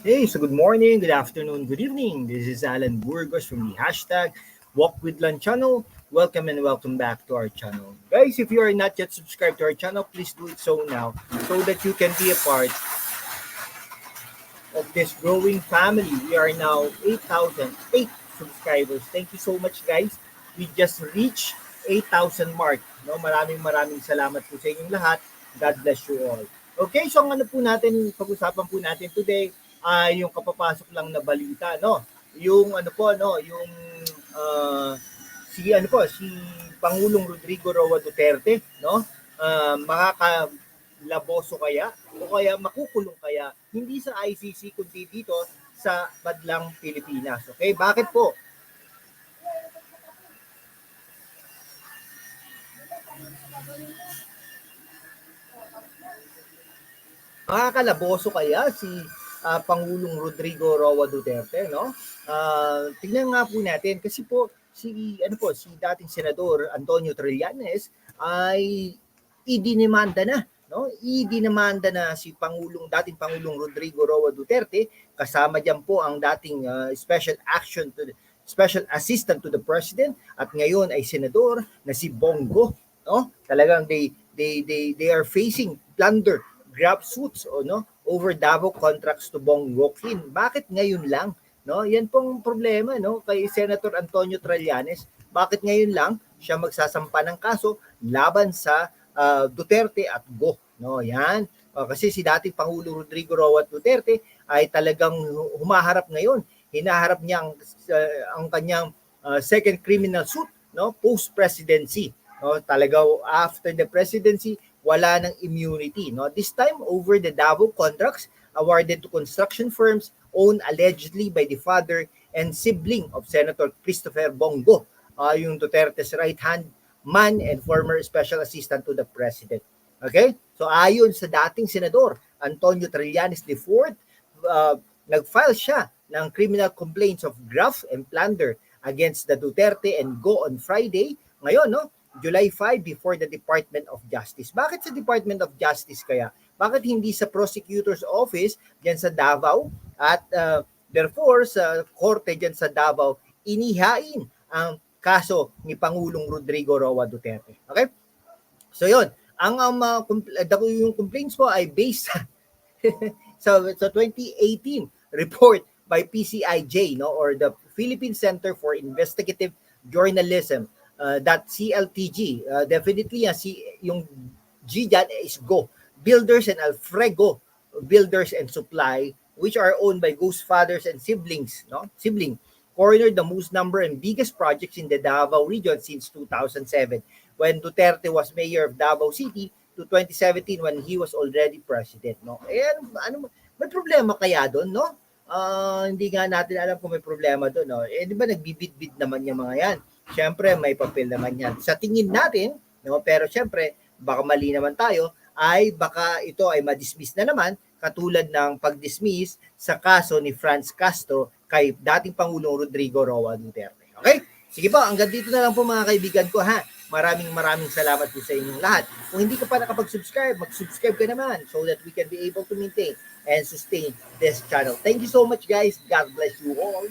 Hey, so good morning, good afternoon, good evening. This is Alan Burgos from the hashtag Walk with Lunch channel. Welcome and welcome back to our channel. Guys, if you are not yet subscribed to our channel, please do it so now so that you can be a part of this growing family. We are now 8,008 subscribers. Thank you so much, guys. We just reached 8,000 mark. No, maraming salamat po sa inyong lahat. God bless you all. Okay, so ang ano po natin, pag-usapan po natin today ay yung kapapasok lang na balita, no? Yung ano po, no, yung si Pangulong Rodrigo Roa Duterte, no? Makakalaboso kaya o kaya makukulong kaya hindi sa ICC kundi dito sa Badlang Pilipinas. Okay? Bakit po? Makakalaboso kaya si Pangulong Rodrigo Roa Duterte, no? Tingnan nga po natin kasi po si dating senador Antonio Trillanes ay idinimanda na, no? Idinimanda na si dating Pangulong Rodrigo Roa Duterte, kasama diyan po ang dating Special Assistant to the President at ngayon ay senador na si Bongo, no? Talagang they are facing plunder grab suits o no over Davao contracts to Bongo Clean. Bakit ngayon lang? No? Yan pong problema no kay Senator Antonio Trillanes. Bakit ngayon lang siya magsasampa ng kaso laban sa Duterte at Go, no? Yan. Kasi si dating Pangulo Rodrigo Roa Duterte ay talagang humaharap ngayon. Hinaharap niya ang kanyang second criminal suit, no, post presidency. No, talaga after the presidency wala ng immunity. No? This time, over the Davao contracts awarded to construction firms owned allegedly by the father and sibling of Senator Christopher Bongo, yung Duterte's right-hand man and former special assistant to the president. Okay? So ayon sa dating senador Antonio Trillanes IV, nag-file siya ng criminal complaints of graft and plunder against the Duterte and Go on Friday. Ngayon, no? July 5 before the Department of Justice. Bakit sa Department of Justice kaya? Bakit hindi sa Prosecutor's Office diyan sa Davao at therefore sa korte diyan sa Davao inihain ang kaso ni Pangulong Rodrigo Roa Duterte. Okay? So yun, yung complaints po ay based sa 2018 report by PCIJ, no, or the Philippine Center for Investigative Journalism, that CLTG. Definitely yung G dyan is Go. Builders and Alfrego Builders and Supply, which are owned by Go's fathers and siblings, no? Cornered the most number and biggest projects in the Davao region since 2007 when Duterte was mayor of Davao City to 2017 when he was already president, no? May problema kaya doon, no? Hindi nga natin alam kung may problema doon, no? Di ba nagbibid-bid naman yung mga yan? Siyempre, may papel naman yan. Sa tingin natin, no? Pero siyempre, baka mali naman tayo, ay baka ito ay madismiss na naman katulad ng pag-dismiss sa kaso ni Franz Castro kay dating Pangulong Rodrigo Roa Duterte. Okay? Sige po, hanggang dito na lang po mga kaibigan ko ha. Maraming salamat po sa inyong lahat. Kung hindi ka pa nakapag-subscribe, mag-subscribe ka naman so that we can be able to maintain and sustain this channel. Thank you so much guys. God bless you all.